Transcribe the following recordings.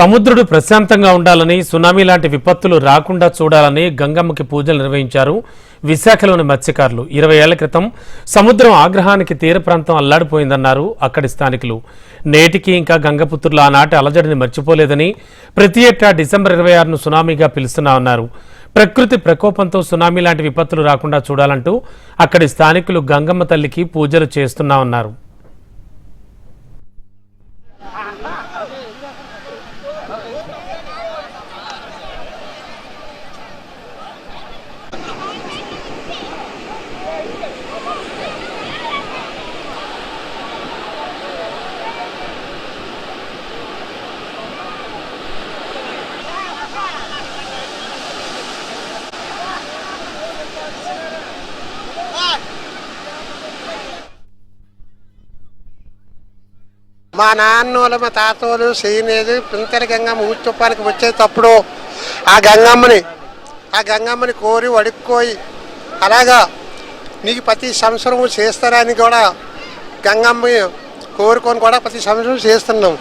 సముద్రుడు ప్రశాంతంగా ఉండాలని, సునామీ లాంటి విపత్తులు రాకుండా చూడాలని గంగమ్మకి పూజలు నిర్వహించారు విశాఖలోని మత్స్యకారులు. 20 ఏళ్ల క్రితం సముద్రం ఆగ్రహానికి తీర ప్రాంతం అల్లాడిపోయిందన్నారు అక్కడి స్థానికులు. నేటికి ఇంకా గంగపుత్రులు ఆనాటి అలజడిని మర్చిపోలేదని, ప్రతి ఏటా డిసెంబర్ 26ను సునామీగా పిలుస్తున్నామన్నారు. ప్రకృతి ప్రకోపంతో సునామీ లాంటి విపత్తులు రాకుండా చూడాలంటూ అక్కడి స్థానికులు గంగమ్మ తల్లికి పూజలు చేస్తున్నామన్నారు. మా నాన్నోళ్ళు మా తాతోళ్ళు చేయలేదు. పింతరి గంగమ్మ ఊచుప్పానికి వచ్చేటప్పుడు ఆ గంగమ్మని కోరి వడుక్కోయి అలాగా నీకు ప్రతి సంవత్సరం చేస్తారని కూడా గంగమ్మ కోరుకొని కూడా ప్రతి సంవత్సరం చేస్తున్నాం.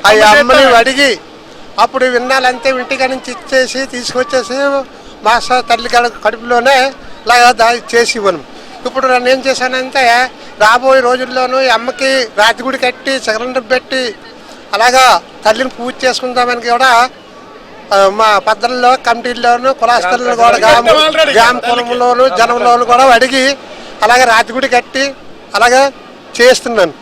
ఆ అమ్మని అడిగి అప్పుడు విన్నాలంతే ఇంటికి నుంచి ఇచ్చేసి తీసుకొచ్చేసి మా తల్లి కడుపులోనే ఇలాగా చేసి ఇవ్వను. ఇప్పుడు నన్ను ఏం చేశానంటే రాబోయే రోజుల్లోనూ అమ్మకి రాతిగుడి కట్టి సిలిండర్ పెట్టి అలాగా తల్లిని పూజ చేసుకుందామని కూడా మా పద్ధతుల్లో కమిటీల్లోనూ కులాస్తుల్లో కూడా గ్రామ కులంలోను జనంలోను కూడా అడిగి అలాగే రాతిగుడి కట్టి అలాగా చేస్తున్నాను.